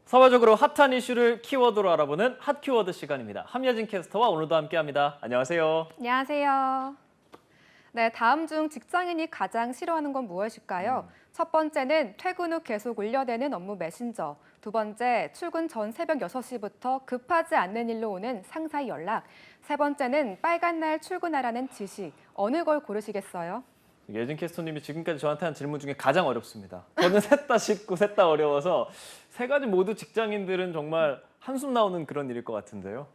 사회적으로 핫한 이슈를 키워드로 알아보는 핫 키워드 시간입니다. 함예진 캐스터와 오늘도 함께합니다. 안녕하세요. 안녕하세요. 네, 다음 중 직장인이 가장 싫어하는 건 무엇일까요? 첫 번째는 퇴근 후 계속 울려대는 업무 메신저. 두 번째, 출근 전 새벽 6시부터 급하지 않는 일로 오는 상사의 연락. 세 번째는 빨간 날 출근하라는 지시. 어느 걸 고르시겠어요? 예진 캐스터님이 지금까지 저한테 한 질문 중에 가장 어렵습니다. 저는 셋 다 쉽고 셋 다 어려워서 세 가지 모두 직장인들은 정말 한숨 나오는 그런 일일 것 같은데요.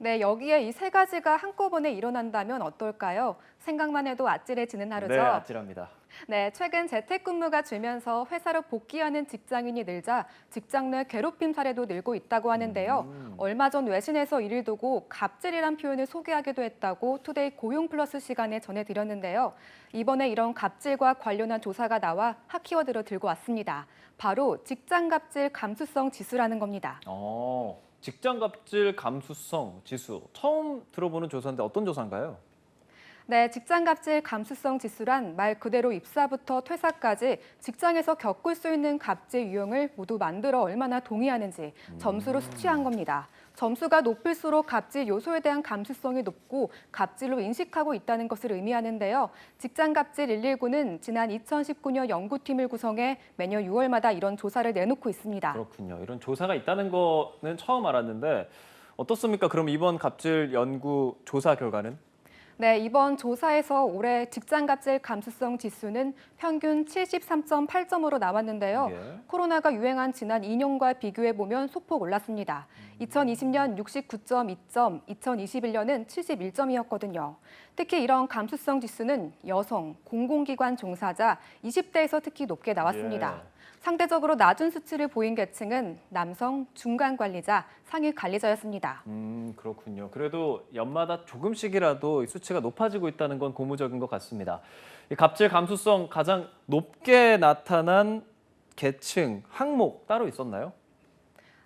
네, 여기에 이 세 가지가 한꺼번에 일어난다면 어떨까요? 생각만 해도 아찔해지는 하루죠. 네, 아찔합니다. 네, 최근 재택근무가 줄면서 회사로 복귀하는 직장인이 늘자 직장 내 괴롭힘 사례도 늘고 있다고 하는데요. 얼마 전 외신에서 이를 두고 갑질이란 표현을 소개하기도 했다고 투데이 고용 플러스 시간에 전해드렸는데요. 이번에 이런 갑질과 관련한 조사가 나와 핫키워드로 들고 왔습니다. 바로 직장 갑질 감수성 지수라는 겁니다. 직장 갑질 감수성 지수. 처음 들어보는 조사인데 어떤 조사인가요? 네, 직장 갑질 감수성 지수란 말 그대로 입사부터 퇴사까지 직장에서 겪을 수 있는 갑질 유형을 모두 만들어 얼마나 동의하는지 점수로 수치한 겁니다. 점수가 높을수록 갑질 요소에 대한 감수성이 높고 갑질로 인식하고 있다는 것을 의미하는데요. 직장 갑질 119는 지난 2019년 연구팀을 구성해 매년 6월마다 이런 조사를 내놓고 있습니다. 그렇군요. 이런 조사가 있다는 거는 처음 알았는데 어떻습니까? 그럼 이번 갑질 연구 조사 결과는? 네, 이번 조사에서 올해 직장 갑질 감수성 지수는 평균 73.8점으로 나왔는데요. 예. 코로나가 유행한 지난 2년과 비교해 보면 소폭 올랐습니다. 2020년 69.2점, 2021년은 71점이었거든요. 특히 이런 감수성 지수는 여성, 공공기관 종사자, 20대에서 특히 높게 나왔습니다. 예. 상대적으로 낮은 수치를 보인 계층은 남성, 중간 관리자, 상위 관리자였습니다. 그렇군요. 그래도 연마다 조금씩이라도 이 수치가 높아지고 있다는 건 고무적인 것 같습니다. 이 갑질 감수성 가장 높게 나타난 계층, 항목 따로 있었나요?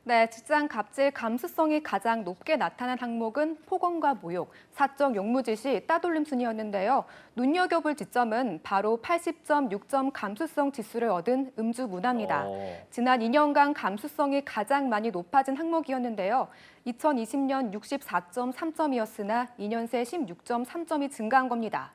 네, 직장 갑질 감수성이 가장 높게 나타난 항목은 폭언과 모욕, 사적 용무지시, 따돌림 순이었는데요. 눈여겨볼 지점은 바로 80.6점 감수성 지수를 얻은 음주 문화입니다. 지난 2년간 감수성이 가장 많이 높아진 항목이었는데요. 2020년 64.3점이었으나 2년 새 16.3점이 증가한 겁니다.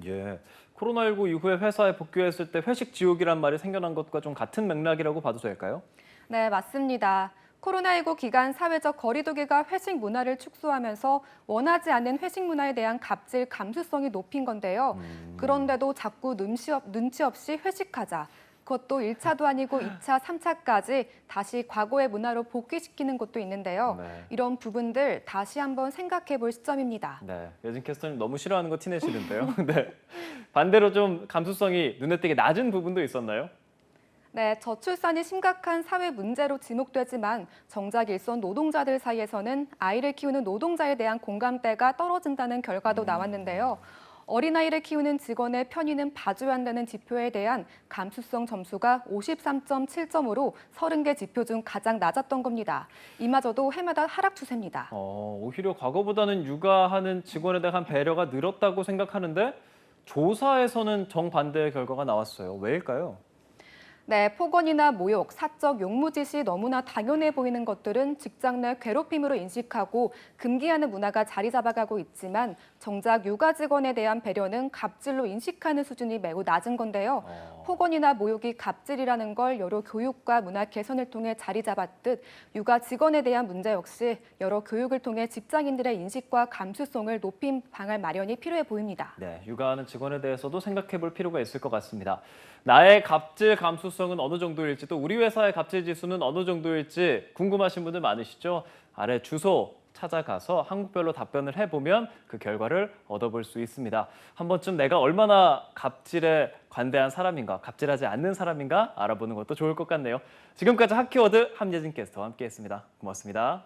예. 코로나19 이후에 회사에 복귀했을 때 회식 지옥이란 말이 생겨난 것과 좀 같은 맥락이라고 봐도 될까요? 네, 맞습니다. 코로나19 기간 사회적 거리두기가 회식 문화를 축소하면서 원하지 않는 회식 문화에 대한 갑질 감수성이 높인 건데요. 그런데도 자꾸 눈치 없이 회식하자. 그것도 1차도 아니고 2차, 3차까지 다시 과거의 문화로 복귀시키는 것도 있는데요. 네. 이런 부분들 다시 한번 생각해 볼 시점입니다. 네, 예진 캐스터님 너무 싫어하는 거 티내시는데요. 네. 반대로 좀 감수성이 눈에 띄게 낮은 부분도 있었나요? 네, 저출산이 심각한 사회 문제로 지목되지만 정작 일선 노동자들 사이에서는 아이를 키우는 노동자에 대한 공감대가 떨어진다는 결과도 나왔는데요. 어린아이를 키우는 직원의 편의는 봐줘야 한다는 지표에 대한 감수성 점수가 53.7점으로 30개 지표 중 가장 낮았던 겁니다. 이마저도 해마다 하락 추세입니다. 오히려 과거보다는 육아하는 직원에 대한 배려가 늘었다고 생각하는데 조사에서는 정반대의 결과가 나왔어요. 왜일까요? 네, 폭언이나 모욕, 사적 용무짓이 너무나 당연해 보이는 것들은 직장 내 괴롭힘으로 인식하고 금기하는 문화가 자리 잡아가고 있지만 정작 육아 직원에 대한 배려는 갑질로 인식하는 수준이 매우 낮은 건데요. 폭언이나 모욕이 갑질이라는 걸 여러 교육과 문화 개선을 통해 자리 잡았듯 육아 직원에 대한 문제 역시 여러 교육을 통해 직장인들의 인식과 감수성을 높인 방안 마련이 필요해 보입니다. 네, 육아하는 직원에 대해서도 생각해 볼 필요가 있을 것 같습니다. 나의 갑질 감수성은 어느 정도일지 또 우리 회사의 갑질 지수는 어느 정도일지 궁금하신 분들 많으시죠? 아래 주소 찾아가서 항목별로 답변을 해보면 그 결과를 얻어볼 수 있습니다. 한 번쯤 내가 얼마나 갑질에 관대한 사람인가, 갑질하지 않는 사람인가 알아보는 것도 좋을 것 같네요. 지금까지 핫키워드 함예진 캐스터와 함께했습니다. 고맙습니다.